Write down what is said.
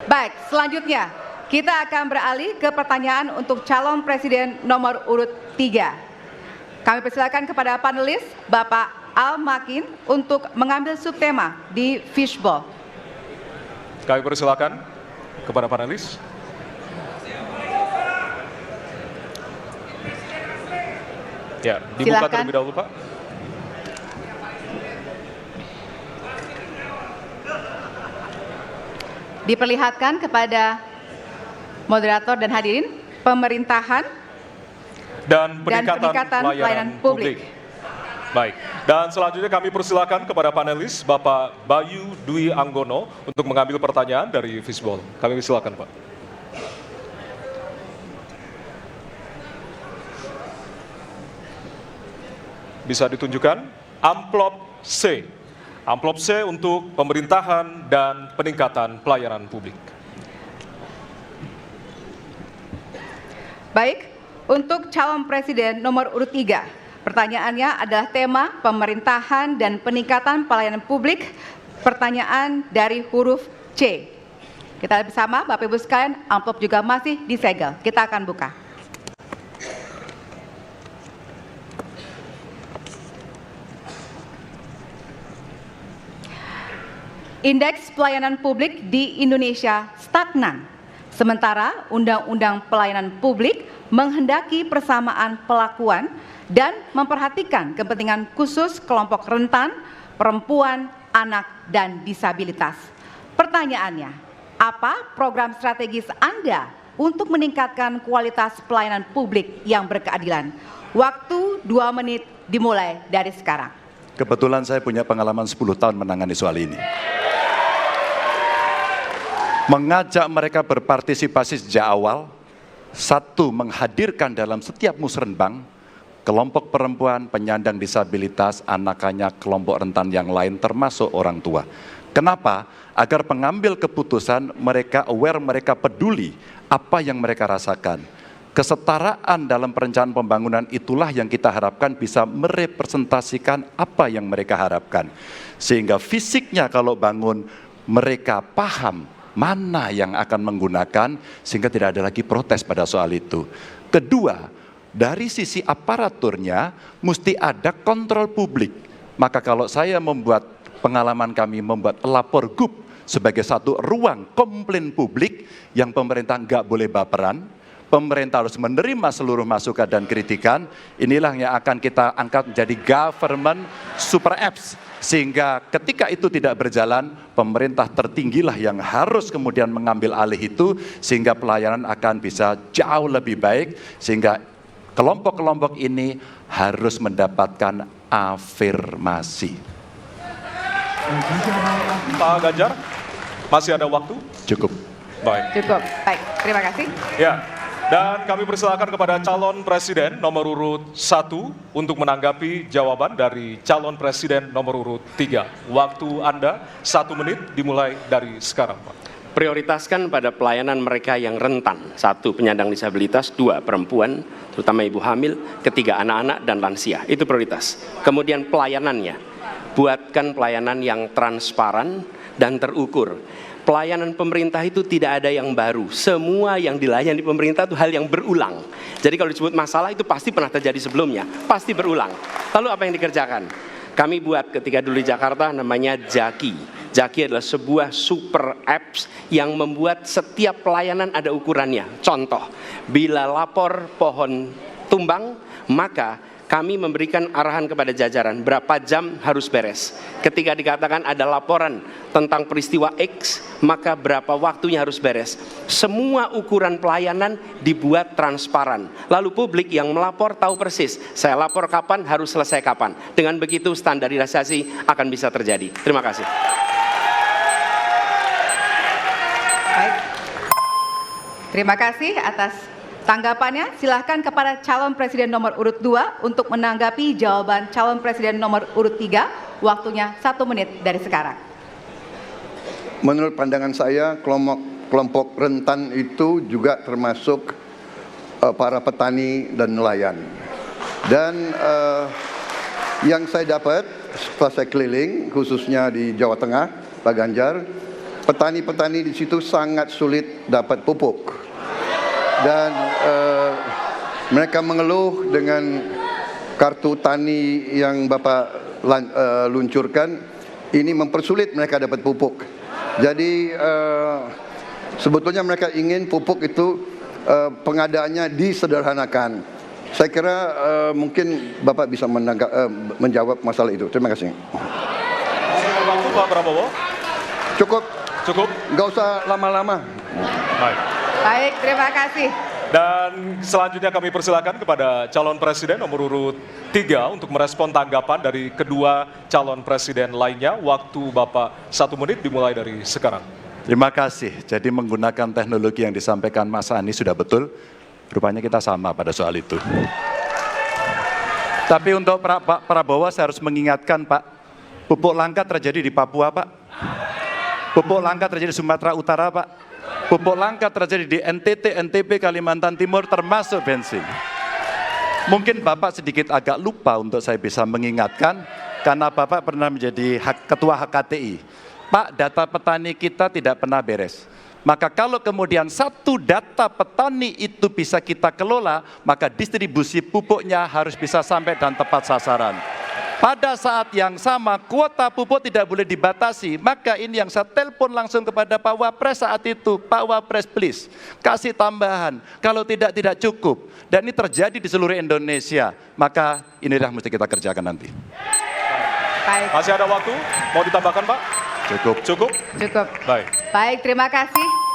Baik, selanjutnya kita akan beralih ke pertanyaan untuk calon presiden nomor urut 3. Kami persilakan kepada panelis Bapak Al Makin untuk mengambil subtema di fishbowl. Kami persilakan kepada panelis. Ya, dibuka Silakan. terlebih dahulu, Pak. Diperlihatkan kepada moderator dan hadirin pemerintahan Dan peningkatan pelayanan pelayanan publik. publik. Baik, dan selanjutnya kami persilakan kepada panelis Bapak Bayu Dwi Anggono untuk mengambil pertanyaan dari fishbowl. Kami persilakan, Pak. Bisa ditunjukkan amplop C. Amplop C untuk pemerintahan dan peningkatan pelayanan publik. Baik, untuk calon presiden nomor urut 3, pertanyaannya adalah tema pemerintahan dan peningkatan pelayanan publik, pertanyaan dari huruf C. Kita lihat bersama, Bapak Ibu sekalian, amplop juga masih disegel. Kita akan buka. Indeks pelayanan publik di Indonesia stagnan. Sementara Undang-Undang Pelayanan Publik menghendaki persamaan pelakuan dan memperhatikan kepentingan khusus kelompok rentan, perempuan, anak, dan disabilitas. Pertanyaannya, apa program strategis Anda untuk meningkatkan kualitas pelayanan publik yang berkeadilan? Waktu 2 menit dimulai dari sekarang. Kebetulan saya punya pengalaman 10 tahun menangani soal ini. Mengajak mereka berpartisipasi sejak awal, satu, menghadirkan dalam setiap musrenbang kelompok perempuan, penyandang disabilitas, anak-anak, kelompok rentan yang lain termasuk orang tua. Kenapa? Agar pengambil keputusan mereka aware, mereka peduli apa yang mereka rasakan. Kesetaraan dalam perencanaan pembangunan itulah yang kita harapkan bisa merepresentasikan apa yang mereka harapkan. Sehingga fisiknya kalau bangun mereka paham mana yang akan menggunakan sehingga tidak ada lagi protes pada soal itu. Kedua, dari sisi aparaturnya mesti ada kontrol publik. Maka kalau saya membuat pengalaman kami membuat lapor GUP sebagai satu ruang komplain publik yang pemerintah nggak boleh baperan, pemerintah harus menerima seluruh masukan dan kritikan, inilah yang akan kita angkat menjadi government super apps. Sehingga ketika itu tidak berjalan, pemerintah tertinggilah yang harus kemudian mengambil alih itu, sehingga pelayanan akan bisa jauh lebih baik, sehingga kelompok-kelompok ini harus mendapatkan afirmasi. Pak Ganjar, masih ada waktu? Cukup. Baik. Cukup, baik, terima kasih. Ya, dan kami persilakan kepada calon presiden nomor urut 1 untuk menanggapi jawaban dari calon presiden nomor urut 3. Waktu Anda 1 menit dimulai dari sekarang, Pak. Prioritaskan pada pelayanan mereka yang rentan. 1, penyandang disabilitas. 2, perempuan, terutama ibu hamil. 3, anak-anak dan lansia. Itu prioritas. Kemudian pelayanannya. Buatkan pelayanan yang transparan dan terukur. Pelayanan pemerintah itu tidak ada yang baru. Semua yang dilayani pemerintah itu hal yang berulang. Jadi kalau disebut masalah itu pasti pernah terjadi sebelumnya. Pasti berulang. Lalu apa yang dikerjakan? Kami buat ketika dulu di Jakarta namanya Jaki. Jaki adalah sebuah super apps yang membuat setiap pelayanan ada ukurannya. Contoh, bila lapor pohon tumbang, maka kami memberikan arahan kepada jajaran berapa jam harus beres. Ketika dikatakan ada laporan tentang peristiwa X, maka berapa waktunya harus beres. Semua ukuran pelayanan dibuat transparan. Lalu publik yang melapor tahu persis, saya lapor kapan, harus selesai kapan. Dengan begitu standarisasi akan bisa terjadi. Terima kasih. Baik. Terima kasih atas tanggapannya. Silahkan kepada calon presiden nomor urut 2 untuk menanggapi jawaban calon presiden nomor urut 3. Waktunya 1 menit dari sekarang. Menurut pandangan saya, kelompok rentan itu juga termasuk para petani dan nelayan. Dan yang saya dapat setelah saya keliling, khususnya di Jawa Tengah, Pak Ganjar, petani-petani di situ sangat sulit dapat pupuk. Dan mereka mengeluh dengan kartu tani yang Bapak luncurkan, ini mempersulit mereka dapat pupuk. Jadi sebetulnya mereka ingin pupuk itu pengadaannya disederhanakan. Saya kira mungkin Bapak bisa menjawab masalah itu. Terima kasih. Waktu Pak Prabowo. Cukup. Cukup. Nggak usah lama-lama. Baik. Baik, terima kasih. Dan selanjutnya kami persilakan kepada calon presiden nomor urut 3 untuk merespon tanggapan dari kedua calon presiden lainnya. Waktu Bapak 1 menit dimulai dari sekarang. Terima kasih. Jadi menggunakan teknologi yang disampaikan Mas Anies sudah betul. Rupanya kita sama pada soal itu. Tapi untuk Pak Prabowo saya harus mengingatkan Pak, pupuk langka terjadi di Papua Pak. Pupuk langka terjadi di Sumatera Utara Pak. Pupuk langka terjadi di NTT, NTB, Kalimantan Timur termasuk bensin. Mungkin Bapak sedikit agak lupa untuk saya bisa mengingatkan karena Bapak pernah menjadi ketua HKTI. Pak, data petani kita tidak pernah beres. Maka kalau kemudian satu data petani itu bisa kita kelola, maka distribusi pupuknya harus bisa sampai dan tepat sasaran. Pada saat yang sama, kuota pupuk tidak boleh dibatasi. Maka ini yang saya telepon langsung kepada Pak Wapres saat itu. Pak Wapres, please, kasih tambahan. Kalau tidak cukup. Dan ini terjadi di seluruh Indonesia. Maka inilah mesti kita kerjakan nanti. Baik. Masih ada waktu? Mau ditambahkan Pak? Cukup. Cukup? Cukup. Baik. Baik, terima kasih.